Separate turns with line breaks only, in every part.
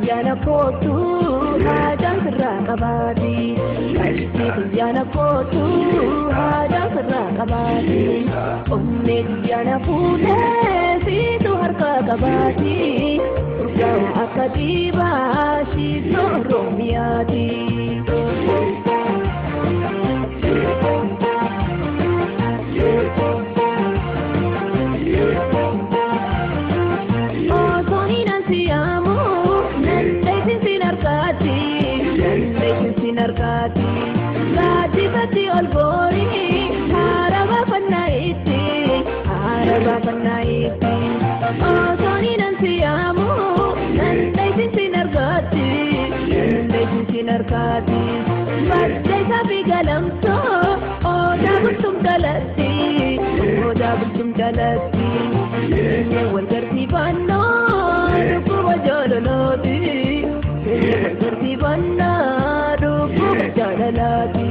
yana kootu haadaan sirraa qabaati ashtii yana kootu haadaan sirraa qabaati onnee yana fuudhee siitu harka qabaati urgaan akka diibaa shiitoo Oromiyaati. Gati olbori haraba panaiti osoni nansiamu nandai sinargati badai sabi galamso oda bultum galati ne walgarti banno rupu wajololoti walgarti banna rupu wajalolati.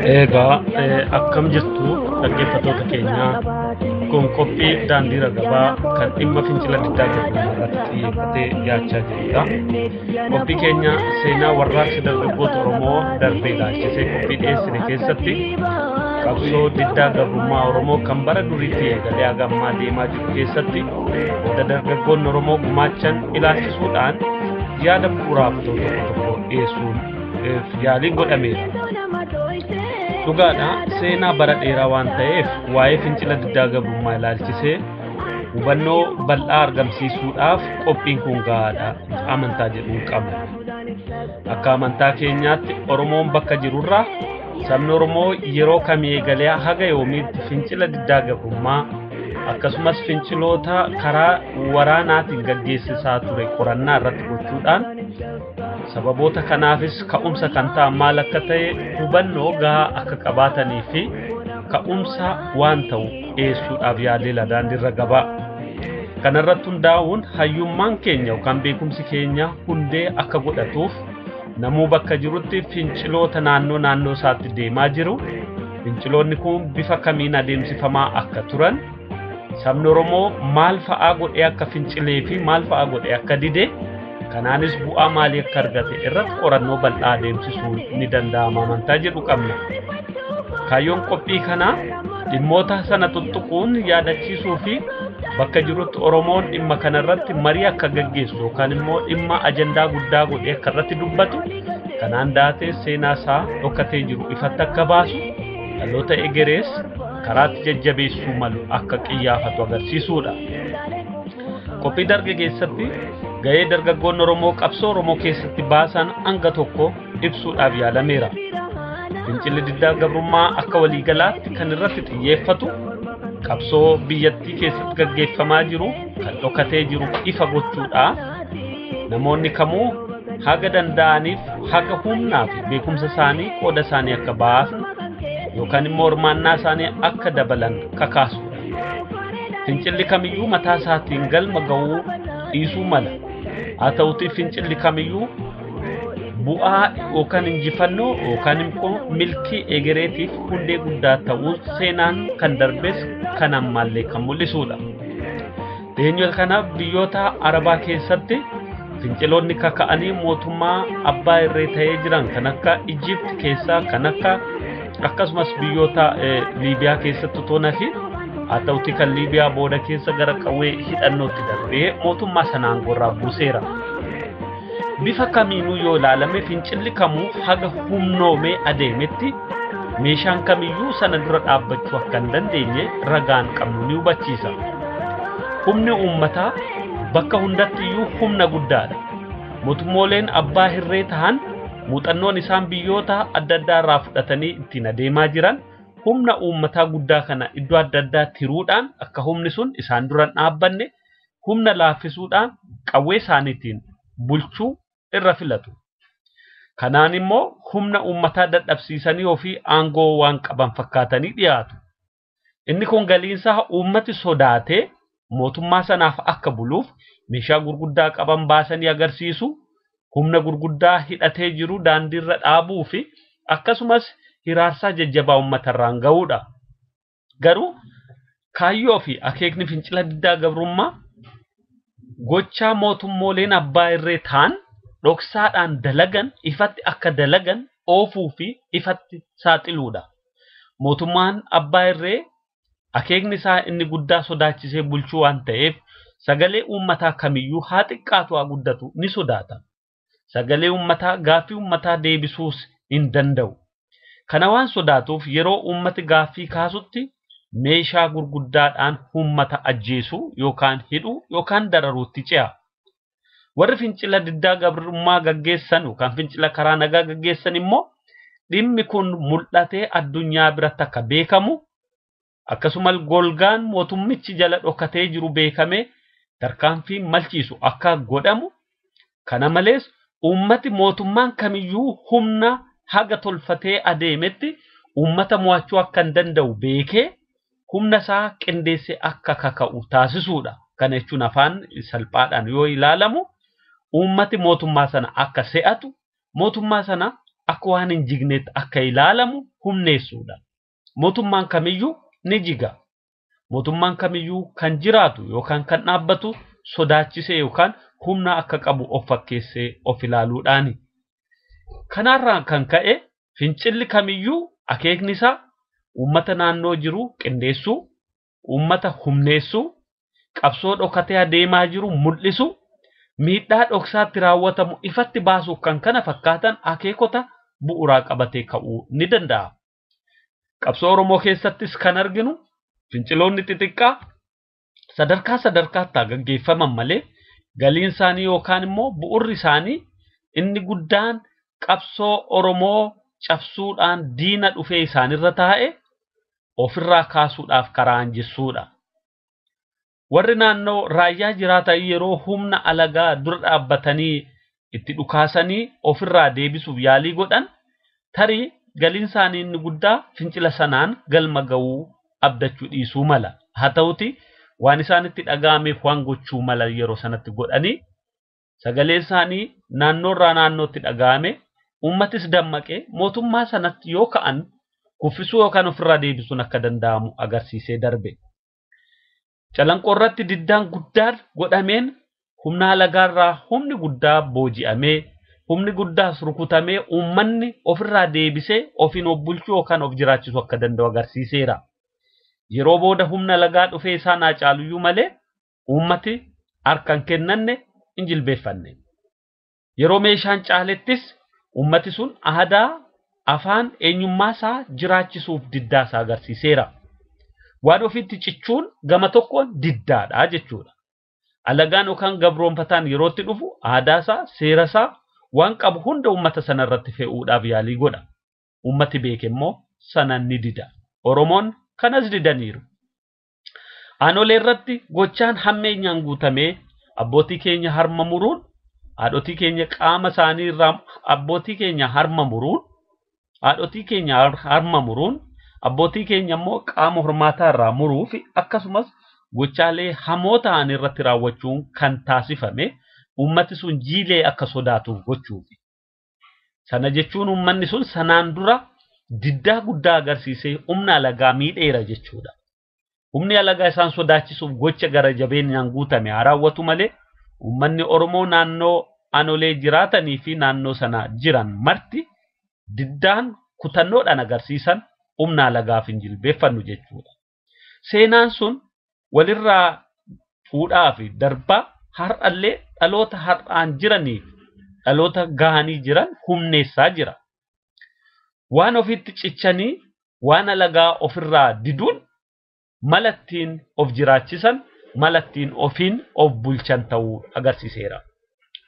Egaa akkam jirtu dhaggeeffattoota keenya kun qophii daandii ragabaa kan dhimma fincila diddaa gabrummaa irratti xiyyeeffatee dhiyaachaa jirudha. Qophii keenya seenaa warraaqsa dargaggoota Oromoo darbee ilaalchisee qophii dhiyeessine keessatti qabsoo diddaa gabrummaa Oromoo kan bara duriitti eegalee haga ammaa deemaa jiru keessatti wada dargaggoonni Oromoo gumaachan ilaalchisuudhaan yaada bu'uuraaf tokko dhiyeessuun yaaliin godhameera. Dhugaadha seenaa bara dheeraa waan ta'eef waa'ee fincila diddaa gabrummaa ilaalchisee hubannoo bal'aa argamsiisuudhaaf qophiin kun gahaadha amantaa jedhuun qabna. Akka amantaa keenyaatti Oromoon bakka jirurraa sabni Oromoo yeroo kamii eegalee haga yoomiitti fincila diddaa gabrummaa akkasumas finciloota karaa waraanaatiin gaggeessisaa ture qorannaa irratti gochuudhaan sababoota kanaafis ka'umsa kan ta'an maal akka ta'e hubannoo gahaa akka qabaatanii fi ka'umsa waan ta'u dhiyeessuudhaaf yaaleera daandii ragabaa. Kanarratti hundaa'uun hayyummaan keenya yookaan beekumsi keenya hundee akka godhatuuf namuu bakka jirutti finciloota naannoo isaatti deemaa jiru. Finciloonni kun bifa kamiin adeemsifamaa akka turan sabni Oromoo maal fa'aa godhee akka fincilee fi maal fa'aa godhee akka dide kanaanis bu'aa maalii akka argate irratti qorannoo bal'aa adeemsisuun ni danda'ama amantaa jedhu qabna. Kaayyoon qophii kanaa dhimmoota sana tuttuquun yaadachiisuu fi bakka jirutti Oromoon dhimma kanarratti marii akka gaggeessu yookaan immoo dhimma ajandaa guddaa godhee akka irratti dubbatu kanaan daatee seenaa isaa dhokatee jiru ifatti akka baasu dhaloota egerees karaatti jajjabeessuu malu akka qiyyaafatu agarsiisuudha. Qophii darbe keessatti gahee dargaggoonni Oromoo qabsoo Oromoo keessatti baasan hanga tokko ibsuudhaaf yaalameera. Fincilli diddaa gabrummaa akka waliigalaatti kan irratti xiyyeeffatu qabsoo biyyattii keessatti gaggeeffamaa jiru kan dhokatee jiru ifa gochuudha. Namoonni kamuu haga danda'aniif haga humnaa fi beekumsa isaanii qooda isaanii akka baasan yookaan immoo hirmaannaa isaanii akka dabalan kakaasuudha. Fincilli kamiyyuu mataa isaatiin galma ga'uu dhiisuu mala. Haa ta'uutii fincilli kamiyyuu bu'aa yookaan injifannoo yookaan immoo milkii egereetiif hundee guddaa ta'uu seenaan kan darbes kan ammaallee kan mul'isuudha. Dhiyeenya kana biyyoota Arabaa keessatti finciloonni kaka'anii mootummaa abbaa irree ta'ee jiran kan akka Ijipt keessaa kan akka akkasumas biyyoota Liibiyaa keessatti toona fi haa ta'uutii kan Liibiyaa booda keessa gara qawwee hidhannootti darbee mootummaa sanaan gorraa buuseera. bifa kamiinuu yoo ilaalame fincilli kamuu haga humnoomee adeemetti meeshaan kamiyyuu sana dura dhaabbachuu akka hin dandeenye ragaan qabnu ni hubachiisa. Humni uummataa bakka hundattiyyuu humna guddaadha. Mootummooleen abbaa hirree ta'an muuxannoon isaan biyyoota adda addaa irraa fudhatanii ittiin adeemaa jiran humna uummataa guddaa kana iddoo adda addaa tiruudhaan akka humni sun isaan dura dhaabbanne humna laaffisuudhaan qawwee isaaniitiin bulchuu irra filatu. Kanaan immoo humna uummataa dadhabsiisanii ofii aangoo waan qaban fakkaatanii dhiyaatu. Inni kun galiinsaa uummati sodaatee mootummaa sanaaf akka buluuf meeshaa gurguddaa qaban baasanii agarsiisu, humna gurguddaa hidhatee jiru daandiirra dhaabuu fi akkasumas hiraarsaa jajjabaa uummatarraan ga'uudha. Garuu kaayyoo fi akeekni fincila diddaa gabrummaa gochaa mootummooleen abbaa irree ta'an dhoksaadhaan dalagan ifatti akka dalagan oofuu fi ifatti saaxiluudha. Mootummaan abbaa irree akeekni isaa inni guddaa sodaachisee bulchuu waan ta'eef sagalee uummataa kamiyyuu haa xiqqaatu haa guddatu ni sodaata. Sagalee uummataa gaaffii uummataa deebisuus hin danda'u. Kana waan sodaatuuf yeroo uummati gaaffii kaasutti meeshaa gurguddaadhaan uummata ajjeesuu yookaan hidhuu yookaan dararuutti ce'a. Warri fincila diddaa gabrummaa gaggeessan yookaan fincila karaa nagaa gaggeessan immoo dhimmi kun mul'atee addunyaa biratti akka beekamu akkasumas golgaan mootummichi jala dhokatee jiru beekamee tarkaanfii malchiisu akka godhamu. Kana malees uummati mootummaan kamiyyuu humna haga tolfatee adeemetti uummata mo'achuu akka hin danda'u beekee humna isaa qindeessee akka kaka'u taasisuudha. Kana jechuun afaan salphaadhaan yoo ilaalamu uummati mootummaa sana akka se'atu, mootummaa sana akka waan hin jigneetti akka ilaalamu humneessuudha. Mootummaan kamiyyuu ni jiga. Mootummaan kamiyyuu kan jiraatu yookaan kan dhaabbatu sodaachisee yookaan humna akka qabu of fakkeessee of ilaaluudhaani. Kanarraa kan ka'e fincilli kamiyyuu akeekni isaa uummata naannoo jiru qindeessuu, uummata humneessuu, qabsoo dhokatee adeemaa jiru mul'isu, miidhaa dhoksaatti raawwatamu ifatti baasuuf kan kana fakkaatan akeekota bu'uuraa qabatee ka'uu ni danda'a. Qabsoo Oromoo keessattis kan arginu finciloonni xixiqqaa sadarkaatti gaggeeffaman malee galiin isaanii yookaan immoo bu'urri isaanii inni guddaan qabsoo Oromoo cabsuudhaan diina dhufee isaanirra taa'e ofirraa kaasuudhaaf karaa injisuudha. Warri naannoo raayyaa jiraatan yeroo humna alagaa dura dhaabbatanii itti dhukaasanii ofirraa deebisuuf yaalii godhan tarii galiin isaanii inni guddaa fincila sanaan galma ga'uu abdachuu dhiisuu mala. Haa ta'uti waan isaanitti dhaga'ameef waan gochuu mala yeroo sanatti godhanii sagalee isaanii naannoorraa naannootti dhaga'ame uummatis dammaqee mootummaa sanatti yoo ka'an kuffisuu yookaan ofirraa deebisuun akka danda'amu agarsiisee darbe. Calanqoo irratti diddaan guddaan godhameen humna alagaarraa humni guddaa booji'amee humni guddaas rukutamee uummanni ofirraa deebisee ofiin of bulchuu yookaan of jiraachisuu akka danda'u agarsiiseera. Yeroo booda humna alagaa dhufee isaan haa caaluyyuu malee uummati harkaan kennanne hin jilbeeffanne. Yeroo meeshaan caalettis uummati sun aadaa afaan eenyummaa isaa jiraachisuuf diddaa isaa agarsiiseera. Waan ofitti cichuun gama tokkoon diddaadha jechuudha. Alagaan yookaan gabroonfataan yerootti dhufu aadaa isaa, seera isaa waan qabu hunda uummata sana irratti fe'uudhaaf yaalii godha. Uummati beeke immoo sanaan ni dida. Oromoon kanas didaniiru. Aanolee irratti gochaan hammeenyaan guutamee abbootii keenya harma muruun, haadhotii keenya qaama isaanii irraa abbootii keenya harma muruun, haadhotii keenya harma muruun, abbootii keenya immoo qaama hormaataa irraa muruu fi akkasumas gochaalee hamoo ta'an irratti raawwachuun kan taasifame uummati sun jiilee akka sodaatuuf gochuufi. Sana jechuun uummanni sun sanaan dura diddaa guddaa agarsiisee humna alagaa miidheera jechuudha. Humni alagaa isaan sodaachisuuf gocha gara jabeenyaan guutame haa raawwatu malee uummanni Oromoo naannoo aanolee jiraatanii fi naannoo sana jiran marti diddaan kutannoodhaan agarsiisan humna alagaaf hin jilbeeffannu jechuudha. Seenaan sun walirraa fuudhaa fi darbaa har'allee dhaloota har'aan jiraniif dhaloota gahanii jiran humneessaa jira. Waan ofitti cichanii waan alagaa ofirraa diduun malattiin of jiraachisan malattiin ofiin of bulchan ta'uu agarsiiseera.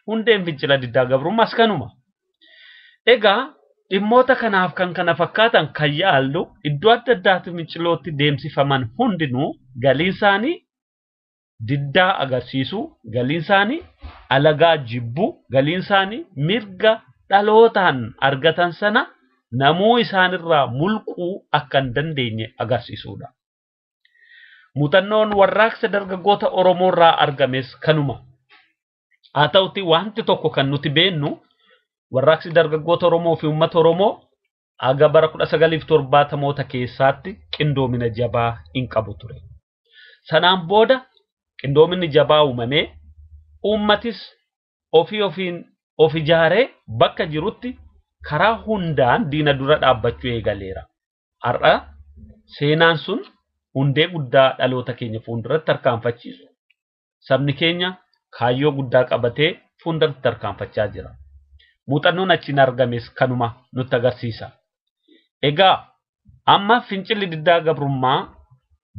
Hundeen fincila diddaa gabrummaas kanuma. Egaa dhimmoota kanaaf kan kana fakkaatan kan yaallu iddoo adda addaatti fincilootti deemsifaman hundinuu galiin isaanii diddaa agarsiisu, galiin isaanii alagaa jibbu, galiin isaanii mirga dhalootaan argatan sana namuu isaanirraa mulquu akka hin dandeenye agarsiisudha. Muuxannoon warraaqsa dargaggoota Oromoorraa argames kanuma. Haa ta'utti wanti tokko kan nuti beennu warraaqsi dargaggoota Oromoo fi uummata Oromoo aga bara 1970moota keessaatti qindoomina jabaa hin qabu ture. Sanaan booda qindoominni jabaa uumamee uummatis ofiin of ijaaree bakka jirutti karaa hundaan diina dura dhaabbachuu eegaleera. Har'a seenaan sun hundee guddaa dhaloota keenya fuulduratti tarkaanfachiisu. Sabni keenya kaayyoo guddaa qabatee fuulduratti tarkaanfachaa jira. Muuxannoon achiin argames kanuma nutti agarsiisa. Egaa amma fincilli diddaa gabrummaa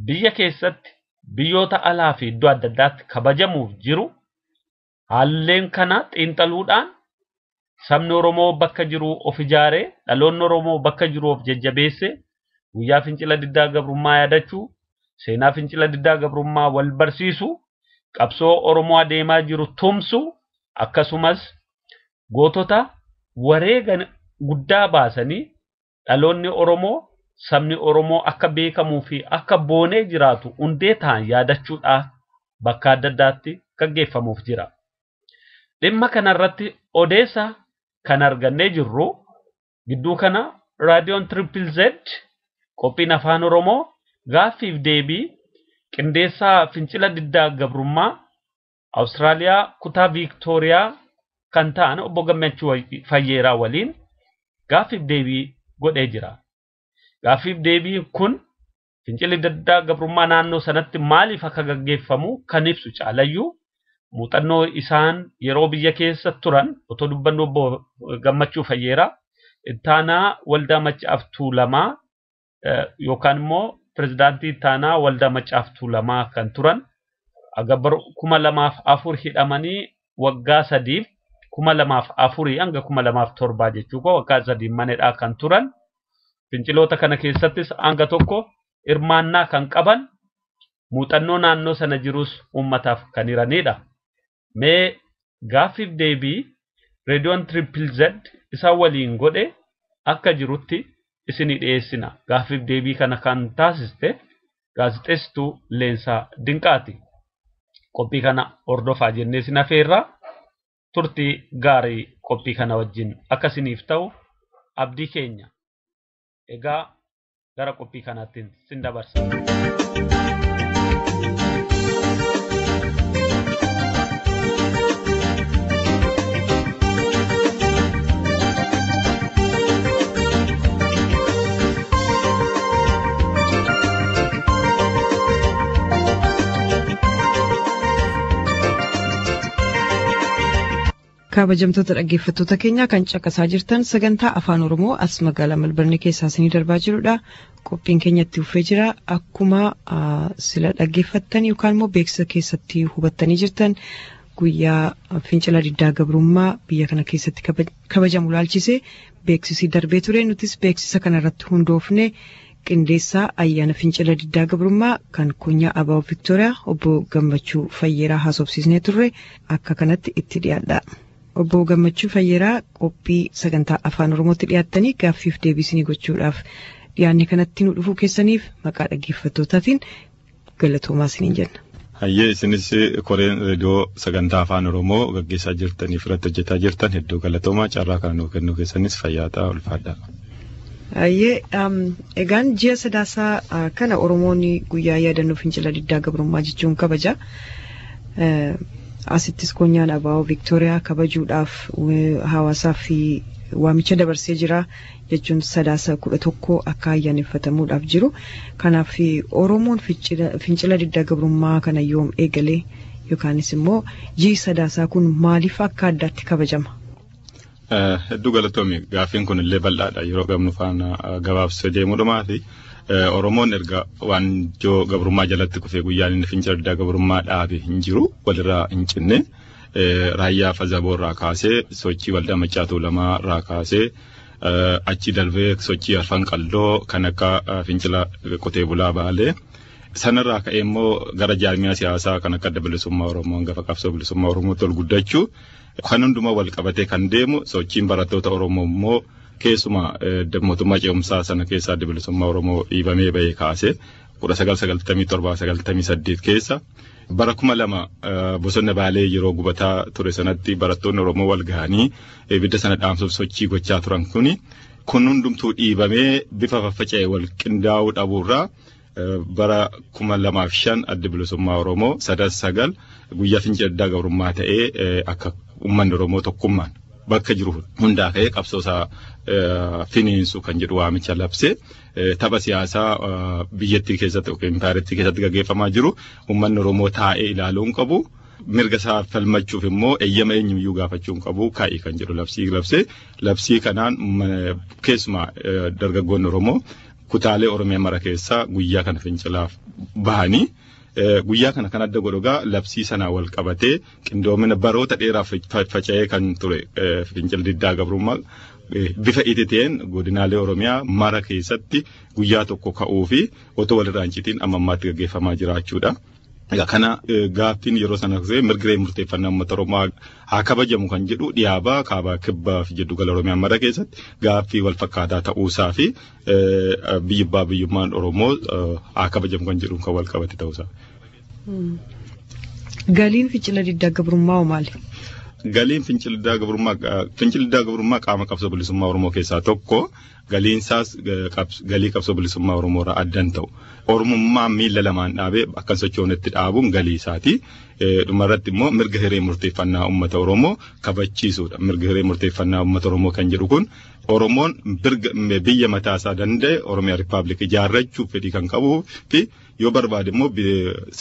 biyya keessatti biyyoota alaa fi iddoo adda addaatti kabajamuuf jiru haalleen kana xiinxaluudhaan sabni Oromoo bakka jiru of ijaaree dhaloonni Oromoo bakka jiru of jajjabeesse guyyaa fincila diddaa gabrummaa yaadachuu seenaa fincila diddaa gabrummaa wal barsiisu qabsoo Oromoo adeemaa jiru tumsu akkasumas gootota wareega guddaa baasanii dhaloonni Oromoo sabni Oromoo akka beekamuu fi akka boonee jiraatu hundee ta'an yaadachuudhaan bakka adda addaatti gaggeeffamuuf jira. Dhimma kanarratti odeessa kan argannee jirru gidduu kana raadiyoon Triple Z qophiin afaan Oromoo gaaffiif deebii qindeessaa fincila diddaa gabrummaa Awustiraaliyaa kutaa Viiktooriyaa kan ta'an obbo Gammachuu Fayyeeraa waliin gaaffiif deebii godhee jira. Gaaffiif deebii kun fincilli diddaa gabrummaa naannoo sanatti maaliif akka gaggeeffamu kan ibsu caalayyuu muuxannoo isaan yeroo biyya keessa turan otoo dubbannu obbo Gammachuu Fayyeeraa ittaanaa waldaa Maccaaf Tuulamaa yookaan immoo pirezidaantii ittaanaa waldaa Maccaaf Tuulamaa kan turan agabar 2004 hidhamanii waggaa 3 2004 hanga 2007 jechuudha waggaa 3 manedhaa kan turan. Finciloota kana keessattis hanga tokko hirmaannaa kan qaban muuxannoo naannoo sana jirus uummataaf kan hiranidha. Mee gaaffiif deebii raadiyoon Triple Z isa waliin godhe akka jirutti isinii dhiyeessina. Gaaffiif deebii kana kan taasiste gaazexeessituu Leensaa Dinqaati. Qophii kana hordofaa jennee sin afeerra turtii gaarii qophii kana wajjin akka isiniif ta'u abdii keenya. Egaa gara qophii kanaatti sin dabarsa.
Kabajamtoota dhaggeeffattoota keenya kan caqasaa jirtan sagantaa afaan Oromoo as magaalaa Melbourne keessaa isinii darbaa jirudha. Qophiin keenya itti fufee jira. Akkuma sila dhaggeeffattan yookaan immoo beeksisa keessatti hubattanii jirtan guyyaa fincila diddaa gabrummaa biyya kana keessatti kabajamu laalchisee beeksisii darbee ture. Nutis beeksisa kanarratti hundoofne qindeessaa ayyaana fincila diddaa gabrummaa kan Konyaa Abaaw Viktooriyaa obbo Gammachuu Fayyeeraa haasofsiisnee turre akka kanatti itti dhiyaadha. Obbo Gammachuu Fayyeeraa qophii sagantaa afaan Oromootti dhiyaattanii gaaffiif deebii gochuudhaaf dhiyaanni kanatti nu dhufuu keessaniif maqaa dhaggeeffattootaatiin galatoomaa isiniin jenna.
Hayyee isinis koreen reediyoo sagantaa afaan Oromoo gaggeessaa jirtaniif irratti hojjetaa jirtan hedduu galatoomaa carraa kana nuuf kennuu keessanis fayyaa ta'aa ulfaadha.
Hayyee egaan ji'a sadaasaa kana Oromoonni guyyaa yaadannoo fincila diddaa gabrummaa jechuun kabaja. Asittis Konyaan Abaaw Viktooriyaa kabajuudhaaf hawaasaa fi waamicha dabarsee jira jechuun sadaasa 11 akka ayyaaneffatamuudhaaf jiru. Kanaaf Oromoon fincila diddaa gabrummaa kana yoom eegalee yookaanis immoo ji'i sadaasaa kun maaliif akka addaatti kabajama?
Hedduu galatoomii gaaffiin kun illee bal'aadha yeroo gamnu faana gabaabsee deemuudhumaa fi Oromoon erga waanjoo gabrummaa jalatti kufee guyyaan inni fincila diddaa gabrummaa dhaabe hin jiru walirraa hin cinne raayyaa fazaboo irraa kaasee sochii waldaa Maccaa Tuulamaa irraa kaasee achi darbee sochii arfan qalloo kan akka fincila qotee bulaa Baalee sanarraa ka'ee immoo gara jaarmiyaa siyaasaa kan akka adda bilisummaa Oromoo hangafa qabsoo bilisummaa Oromoo tol guddachuu kan hundumaa wal qabatee kan deemu sochiin barattoota Oromoo immoo keessumaa mootummaa ce'umsaa sana keessaa adda bilisummaa Oromoo dhiibamee bahee kaasee 1997-98 keessa bara 2000 bosonna Baalee yeroo gubataa ture sanatti barattoonni Oromoo wal gahanii ibidda sana dhaamsuuf sochii gochaa turan kun hundumtuu dhiibamee bifa faffaca'ee wal qindaa'uu dhabuurraa bara 2005 adda bilisummaa Oromoo 9 guyyaa fincila diddaa gabrummaa ta'ee akka uummanni Oromoo tokkummaan bakka jiru hundaa ka'ee qabsoosaa finiinsu kan jedhu waamicha labsee tapha siyaasaa biyyattii keessatti yookiin impaayirtii keessatti gaggeeffamaa jiru uummanni Oromoo taa'ee ilaaluun qabu mirga isaa falmachuuf immoo eeyyama eenyuyyuu gaafachuu hin qabu kaa'ii kan jedhu labsii kanaan keessumaa dargaggoonni Oromoo kutaalee Oromiyaa mara keessaa guyyaa kana fincilaaf bahanii guyyaa kana kan adda godhugaa labsii sanaa wal qabatee qindoomina baroota dheeraaf faca'ee kan ture fincila diddaa gabrummaa bifa itti godinaalee Oromiyaa mara keessatti guyyaa tokko ka'uu fi otoo walirraa hin citiin ammaatti gaggeeffamaa jiraachuudha. Kana gaaffiin yeroo sana mirga murteeffannaa uummata Oromoo haa kabajamu kan jedhu dhiyaabaa kaabaa kibbaa fi jiddu gala Oromiyaa mara keessatti gaaffii wal fakkaataa ta'uusaa fi biyyummaan Oromoo haa kabajamu kan jedhu kan wal qabate ta'uusaa.
Galiin fincila diddaa gabrummaa maali?
Galiin fincila diddaa gabrummaa qaama qabsoo bilisummaa Oromoo keessaa tokko galiinsaas galii qabsoo bilisummaa Oromoo irraa addan ta'u. Oromummaa miila lamaan dhaabee akka sochoonetti dhaabuun galii isaati. Dhumarratti immoo mirga hiree murteeffannaa uummata Oromoo kabachiisuudha. Mirga hiree murteeffannaa uummata Oromoo kan jedhu kun Oromoon biyya mataa isaa danda'e Oromiyaa Rippaabilikii ijaarrachuuf fedhii kan qabuu fi yoo barbaade immoo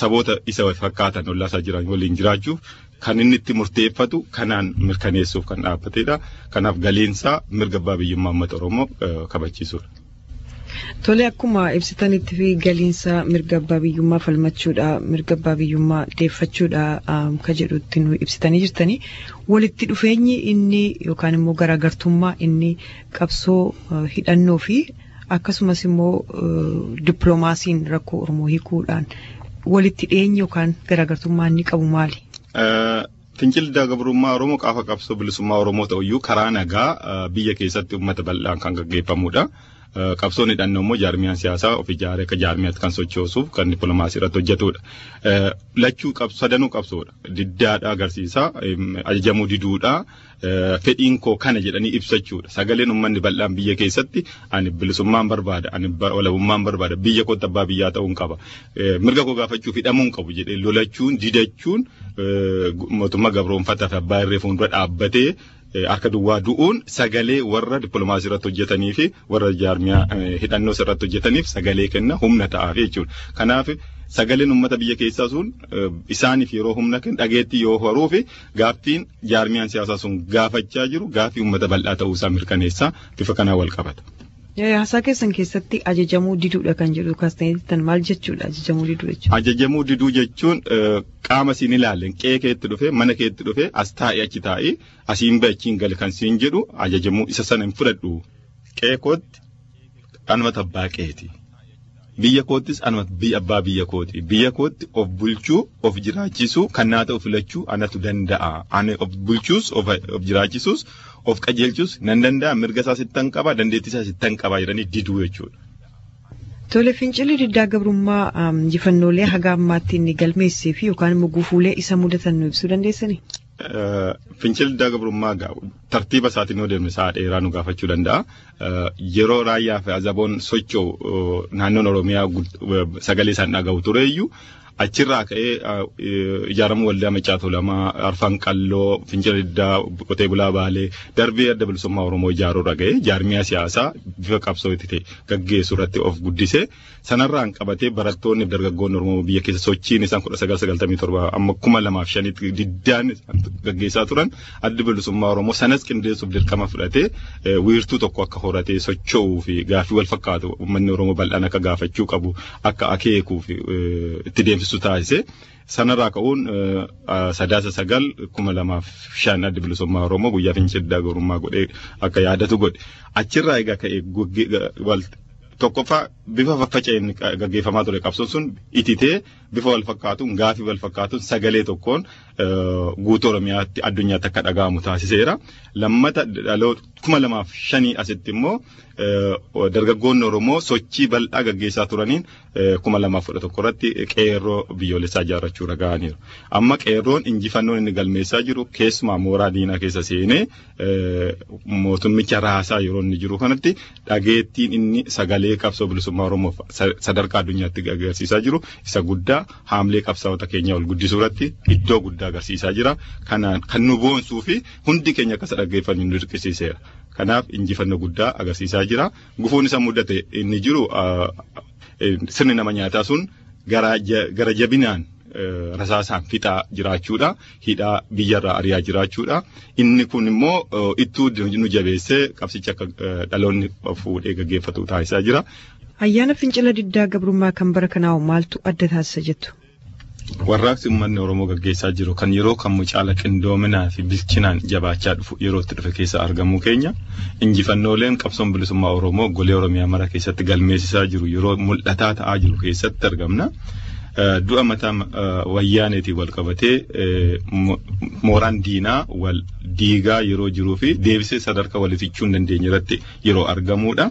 saboota isa fakkaatan ollaasaa jiran waliin jiraachuuf kan inni itti murteeffatu kanaan mirkaneessuuf kan dhaabbatedha. Kanaaf galiinsaa mirga abbaa biyyummaa uummata Oromoo kabachiisuudha.
Tole akkuma ibsitanitti fi galiinsa mirga abbaa biyyummaa falmachuudha mirga abbaa biyyummaa deeffachuudha ka jedhutti nu ibsitanii jirtanii walitti dhufeenyi inni yookaan immoo garaagartummaa inni qabsoo hidhannoo fi akkasumas immoo dippiloomaasiin rakkoo Oromoo hiikuudhaan walitti dhiyeenyi yookaan garaagartummaa inni qabu maali?
Fincila diddaa gabrummaa Oromoo qaama qabsoo bilisummaa Oromoo ta'uyyuu karaa nagaa biyya keessatti uummata bal'aan kan gaggeeffamudha. Qabsoon hidhannoo immoo jaarmiyaan siyaasaa of ijaaree akka jaarmiyaatti kan sochoosuuf kan dippiloomaasii irratti hojjetudha. Lachuu sadanuu qabsoodha. Diddaadhaa agarsiisaa ajajamuu diduudha. Fedhiin koo kana jedhanii ibsachuudha. Sagaleen uummanni bal'aan biyya keessatti ani bilisummaan barbaada, ani walabummaan barbaada, biyya kootti abbaa biyyaa ta'uun qaba. Mirga koo gaafachuuf hidhamuun qabu jedhee lolachuun didachuun mootummaa gabroonfataa fi abbaa irree fuuldura dhaabbatee harka duwwaa du'uun sagalee warra dippiloomaasii irratti hojjetanii fi warra jaarmiyaa hidhannoo irratti hojjetaniif sagalee kenna humna ta'aaf jechuudha. Kanaaf sagaleen uummata biyya keessaa sun isaaniif yeroo humna kenna dhageettii yoo horuu fi gaaffiin jaarmiyaan siyaasaa sun gaafachaa jiru gaaffii uummata bal'aa ta'uusaa mirkaneessaa bifa kanaa wal qabata.
Haasaa keessan keessatti ajajamuu diduudha kan jedhu kaastaniittan maal jechuudha ajajamuu diduu jechuudha?
Ajajamuu diduu jechuun qaama siin ilaaleen qe'ee keetti dhufee mana keetti dhufee as taa'ee achi taa'ee asiin bachiin gal kan siin jedhu ajajamuu isa sana hin fudhadhu. Qe'ee kootti anumata abbaa qe'eeti. Biyya koottis anumata abbaa biyya kooti. Biyya kootti of bulchuu of jiraachisuu kan naa ta'u filachuu anatu danda'a. Ani of bulchuus of jiraachisuus of qajeelchuus nan danda'a mirga isaa sittan qaba dandeettii isaa sittan qaba jedhanii diduu jechuudha.
Tole fincilli diddaa gabrummaa injifannoolee haga ammaatti inni galmeessee fi yookaan immoo gufuulee isa mudatan nu ibsuu dandeessanii?
Fincilli diddaa gabrummaa tartiiba isaatiin yoo deemne sa'a dheeraa nu gaafachuu danda'a. Yeroo raayyaa fi azaboon socho'u naannoon Oromiyaa sagalee isaan dhaga'u tureeyyuu achirraa ka'ee ijaaramuu waldaa Maccaatuu Lamaa Arfan Qalloo Fincila Diddaa Qotee Bulaa Baalee darbee adda bilisummaa Oromoo ijaaruurra ga'ee jaarmiyaa siyaasaa bifa qabsootti ta'e gaggeessuu irratti of guddisee sanarraan qabatee barattoonni dargaggoonni Oromoo biyya keessa sochiin isaan 1997 amma 2005 diddaan gaggeessaa turan adda bilisummaa Oromoo sanas qindeessuuf dirqama fudhatee wiirtuu tokko akka horatee socho'uu fi gaaffii wal fakkaatu uummanni Oromoo bal'aan akka gaafachuu qabu akka akeekuu fi itti deemsisu taasise. Sanarraa ka'uun 9/9/2005 adda bilisummaa Oromoo guyyaa fincila diddaa gabrummaa godhee akka yaadatu godhe. Achirraa egaa ka'ee tokkoffaa bifa faffaca'een gaggeeffamaa ture qabsoon sun ititee bifa wal fakkaatuun gaaffii wal fakkaatuun sagalee tokkoon guutuu Oromiyaatti addunyaatti akka dhaga'amu taasiseera. Lammata 2005 asitti immoo dargaggoonni Oromoo sochii bal'aa gaggeessaa turaniin 2011 irratti qeerroo biyyoolessaa ijaarrachuu raga'aniiru. Amma qeerroon injifannoon inni galmeessaa jiru keessumaa mooraa diinaa keessa seenee mootummicha raasaa yeroo inni jiru kanatti dhageettiin inni sagalee qabsoo bilisummaa Oromoof sadarkaa addunyaatti agarsiisaa jiru isa guddaa haamlee qabsaa'ota keenya ol guddisuu irratti iddoo guddaa agarsiisaa jira. Kanaan kan nu boonsuu fi hundi keenya akka dhaggeeffannu nu dirqisiiseera. Kanaaf injifannoo guddaa agarsiisaa jira. Gufuun isa mudate inni jiru sirni nama nyaataa sun gara jabinaan rasaasaan fixaa jiraachuudha. Hidhaa biyyarraa ari'aa jiraachuudha. Inni kun immoo ittuu nu jabeessee qabsicha akka dhaloonni fuudhee gaggeeffatu taasisaa jira.
Ayyaana fincila diddaa gabrummaa kan bara kanaa maaltu adda taasisa jettu?
Warraaqsi uummanni Oromoo gaggeessaa jiru kan yeroo kamuu caala qindoominaa fi bilchinaan jabaachaa dhufu yeroo itti dhufe keessa argamuu keenya injifannooleen qabsoon bilisummaa Oromoo golee Oromiyaa mara keessatti galmeessisaa jiru yeroo mul'ataa ta'aa jiru keessatti argamna. Du'a mataa wayyaaneetii wal qabatee mooraan diinaa wal diigaa yeroo jiruu fi deebisee sadarkaa waliifichuu hin dandeenye irratti yeroo argamuudha.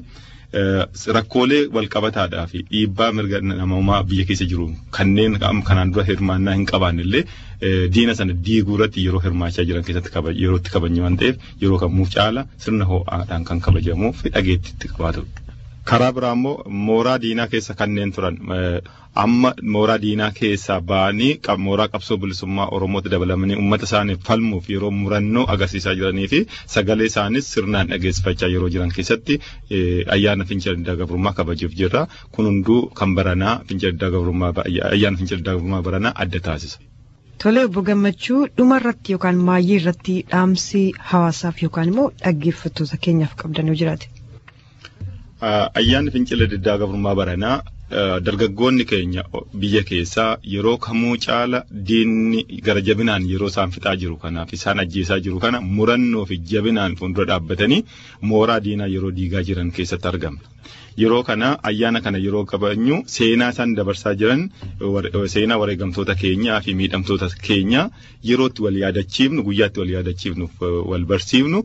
Rakkoolee wal qabataadhaa fi dhiibbaa mirga namummaa biyya keessa jiru kanneen kanaan dura hirmaannaa hin qabaannellee diina sana diiguu irratti yeroo hirmaachaa jiran keessatti yeroo itti kabajni waan ta'eef yeroo kamuu caala sirna ho'aadhaan kan kabajamuu fi dhageettiitti qabaatu. Karaa biraa immoo mooraa diinaa keessa kanneen turan amma mooraa diinaa keessaa ba'anii mooraa qabsoo bilisummaa Oromootti dabalamanii uummata isaaniif falmuuf yeroo murannoo agarsiisaa jiranii fi sagalee isaanis sirnaan dhageessifachaa yeroo jiran keessatti ayyaana fincila diddaa gabrummaa kabajuuf jirra. Kun hunduu kan baranaa fincila diddaa gabrummaa ayyaana fincila diddaa gabrummaa baranaa adda taasisa.
Tole obbo Gammachuu dhuma irratti yookaan maayyii irratti dhaamsi hawaasaaf yookaan immoo dhaggeeffattoota keenyaaf qabdan yoo jiraate.
Ayyaanni fincila diddaa gabrummaa baranaa dargaggoonni keenya biyya keessaa yeroo kamuu caala diinni gara jabinaan yeroo isaan fixaa jiru kanaaf isaan ajjeesaa jiru kana murannoo fi jabinaan fuuldura dhaabbatanii mooraa diinaa yeroo diigaa jiran keessatti argamna. Yeroo kana ayyaana kana yeroo kabajnu seenaa isaan dabarsaa jiran seenaa wareegamtoota keenyaa fi miidhamtoota keenyaa yerootti wal yaadachiifnu guyyaatti wal yaadachiifnu wal barsiifnu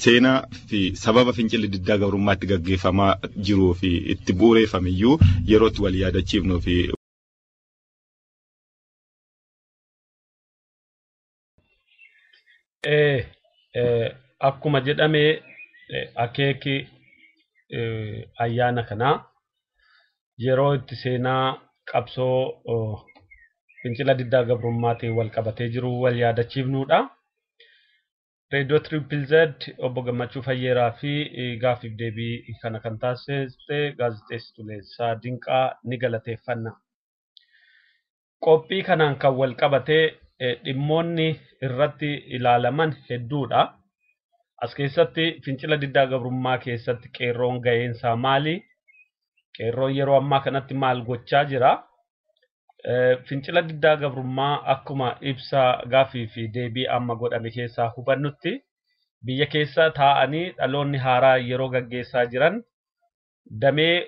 seenaa fi sababa fincilli diddaa gabrummaatti gaggeeffamaa jiruu fi itti bu'uureeffamiyyuu yerootti wal yaadachiifnu fi
akkuma jedhame akeeki ayyaana kana yeroo itti seenaa qabsoo fincila diddaa gabrummaatiin wal qabatee jiru wal yaadachiifnuudha. Radio Triple Z obbo Gammachuu Fayyeeraa fi gaafiif deebii kana kan taasiste gaazexeessituu Leessaa Dinqaa ni galateeffanna. Qophii kanaan kan wal qabatee dhimmoonni irratti ilaalaman hedduudha. As keessatti fincila diddaa gabrummaa keessatti qeerroon ga'eensaa maali? Qeerroon yeroo ammaa kanatti maal gochaa jira? Fincila diddaa gabrummaa akkuma ibsa gaafii fi deebii amma godhame keessaa hubannutti biyya keessa taa'anii dhaloonni haaraa yeroo gaggeessaa jiran damee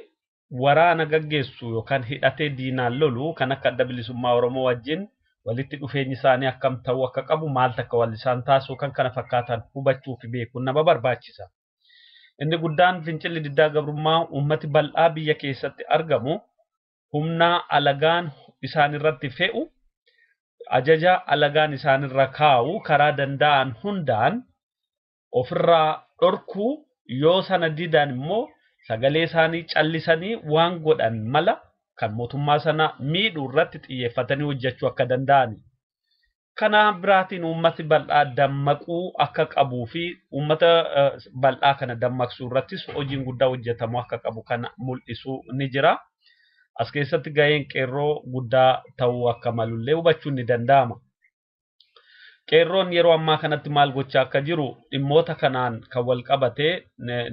waraana gaggeessu yookaan hidhatee diinaan lolu kan akka adda bilisummaa Oromoo wajjin walitti dhufeenyi isaanii akkam ta'uu akka qabu maal takka wal isaan taasisuu kan kana fakkaatan hubachuu fi beekuun nama barbaachisa. Inni guddaan fincilli diddaa gabrummaa uummati bal'aa biyya keessatti argamu humna alagaan isaan irratti fe'u ajaja alagaan isaan irra kaa'u karaa danda'an hundaan ofirraa dhorkuu yoo sana didan immoo sagalee isaanii callisanii waan godhan mala kan mootummaa sana miidhuu irratti xiyyeeffatanii hojjechuu akka danda'ani. Kana biraatiin uummati bal'aa dammaquu akka qabuu fi uummata bal'aa kana dammaqsuu irrattis hojiin guddaa hojjetamuu akka qabu kana mul'isuu ni jira. As keessatti gaheen qeerroo guddaa ta'uu akka malullee hubachuun ni danda'ama. Qeerroon yeroo ammaa kanatti maal gochaa akka jiru dhimmoota kanaan kan wal qabatee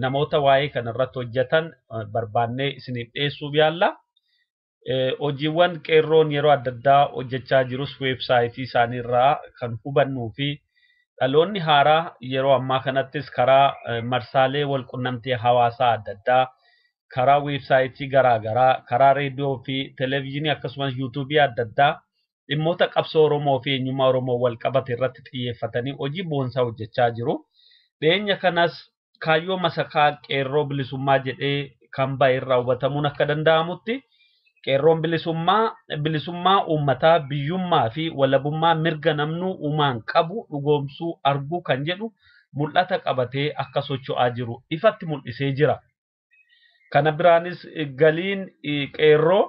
namoota waa'ee kanarratti hojjetan barbaannee isiniif dhiyeessuuf yaalla. Hojiiwwan qeerroon yeroo adda addaa hojjechaa jirus weebsaayitii isaaniirraa kan hubannuu fi dhaloonni haaraa yeroo ammaa kanattis karaa marsaalee wal qunnamtii hawaasaa adda addaa, karaa weebsaayitii garaagaraa, karaa reediyoo fi televezyiinii akkasumas yuutuubii adda addaa dhimmoota qabsoo Oromoo fi eenyummaa Oromoo wal qabate irratti xiyyeeffatanii hojii boonsaa hojjechaa jiru. Dhiyeenya kanas kaayyoo masakaa qeerroo bilisummaa jedhee kan bahe irraa hubatamuun akka danda'amutti qeerroon bilisummaa uummataa biyyummaa fi walabummaa mirga namnuu uumaan qabu dhugoomsuu arguu kan jedhu mul'ata qabatee akka socho'aa jiru ifatti mul'isee jira. Kana biraanis galiin qeerroo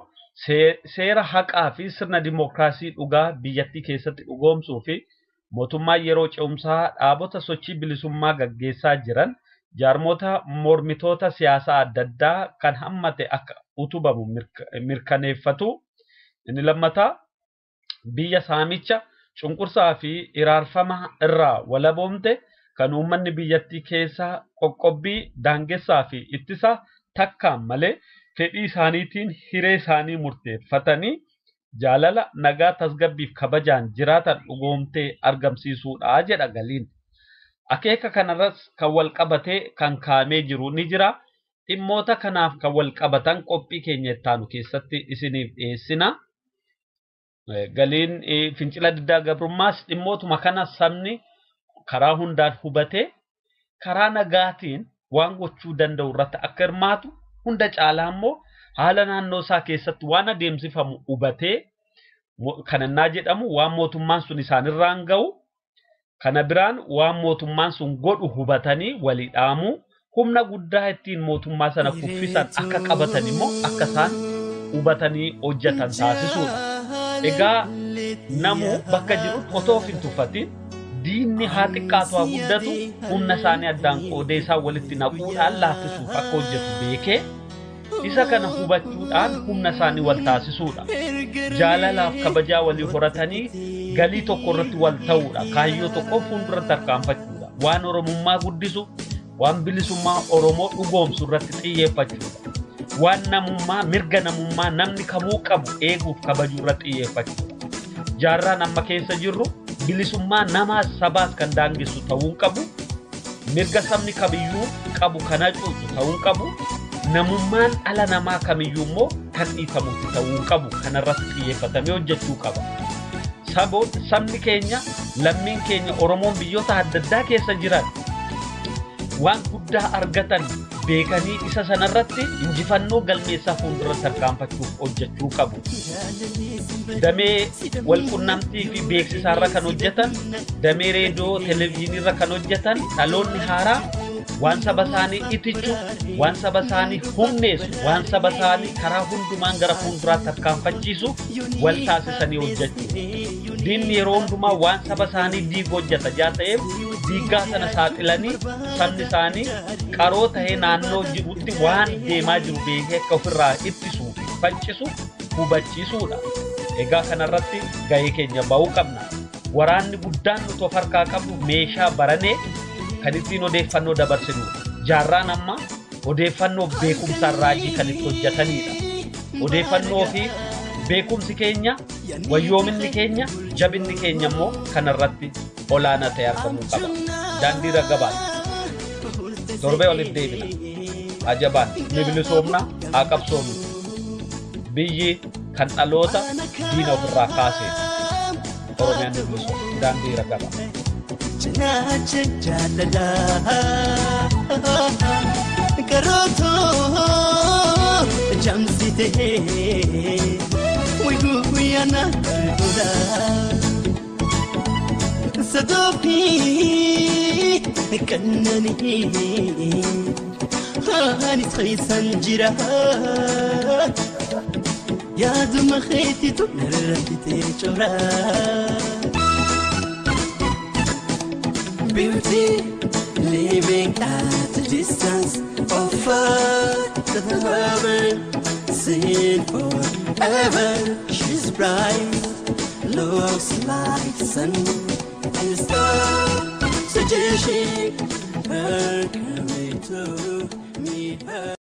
seera haqaa fi sirna dimookiraasii dhugaa biyyattii keessatti dhugoomsuu fi mootummaa yeroo ce'umsaa dhaabota sochii bilisummaa gaggeessaa jiran jaarmoota mormitoota siyaasaa adda addaa kan hammate akka utubamu mirkaneeffatu. Inni lammataa biyya saamicha cunqursaa fi iraarfama irraa walaboomte kan uummanni biyyattii keessaa qoqqobbii daangessaa fi ittisa takkaan malee fedhii isaaniitiin hiree isaanii murteeffatanii jaalala nagaa tasgabbiif kabajaan jiraatan dhugoomtee argamsiisuudha jedha galiin. Akeeka kanarras kan wal qabatee kan kaamee jiru ni jira. Dhimmoota kanaaf kan wal qabatan qophii keenya ittaanu keessatti isiniif dhiyeessina. Galiin fincila diddaa gabrummaas dhimmootuma kana sabni karaa hundaan hubatee karaa nagaatiin waan gochuu danda'u irratti akka hirmaatu hunda caalaa immoo haala naannoo isaa keessatti waan adeemsifamu hubatee kanannaa jedhamu waan mootummaan sun isaanirraan ga'u. Kana biraan waan mootummaan sun godhu hubatanii walii dhaamuu humna guddaa ittiin mootummaa sana kuffisan akka qabatan immoo akka isaan hubatanii hojjetan taasisuudha. Egaa namuu bakka jirutti otoo of hin tuffatin diinni haa xiqqaatu haa guddatu humna isaanii addaan qoodee isaan walitti naquudhaan laaffisuuf akka hojjetu beekee isa kana hubachuudhaan humna isaanii wal taasisuudha. Jaalalaaf kabajaa walii horatanii galii tokko irratti wal ta'uudha. Kaayyoo tokko fuulduratti tarkaanfachuudha. Waan Oromummaa guddisu, waan bilisummaa Oromoo dhugoomsu irratti xiyyeeffachuudha. Waan namummaa, mirga namummaa namni kamuu qabu eeguuf kabajuu irratti xiyyeeffachuudha. Jaarraan amma keessa jirru bilisummaa namaas sabaas kan daangessu ta'uu qabu. Mirga sabni kamiyyuu qabu kana cuucu ta'uu qabu. Namummaan ala namaa kamiyyuu immoo kan dhiitamutti ta'uu qabu. Kanarratti xiyyeeffatamee hojjechuu qaba. Sabni keenya, lammiin keenya Oromoon biyyoota adda addaa keessa jiran waan guddaa argatan beekanii isa sanarratti injifannoo galmeessaa fuulduratti tarkaanfachuuf hojjechuu qabu. Damee walqunnamtii fi beeksisaarra kan hojjetan, damee reediyoo, televezyiiniirra kan hojjetan dhaloonni haaraa waan saba isaanii itichu, waan saba isaanii humneessu, waan saba isaanii karaa hundumaan gara fuulduraatti tarkaanfachiisu wal taasisanii hojjechuu. Diinni yeroo hundumaa waan saba isaanii diigu hojjeta jaa ta'eef diigaa sana saaxilanii sabni isaanii qaroo ta'ee naannoo jirutti waan deemaa jiru beekee akka ofirraa ittisuu fi faccisu hubachiisuudha. Egaa kanarratti gahee keenya ba'uu qabna. Waraanni guddaan nuti of harkaa qabnu meeshaa baranee kan ittiin odeeffannoo dabarsinu. Jaarraan amma odeeffannoo beekumsaan raajii kan itti hojjetanidha. Odeeffannoo fi beekumsi keenya, wayyoominni keenya, jabinni keenya immoo kanarratti olaanaa ta'e argamuu qaba. Daandii raggabaati. Torbee walitti deebina. Ajabaan ni bilisoomna haa qabsoomnu. Biyyi kan dhaloota diina ofirraa kaasee. Oromiyaan ni bilisoomna. Daandii raggabaati. Cinaacha jaalalaa garootoo jamsitee wayguuyyana lolaa sadoofii kannanii anis keessan jira
يا دم خيتي تنرفتي تشورا Beauty living at a distance of heaven, seen forever. She's bright, looks like sun and star. Suggesting her coming to meet her.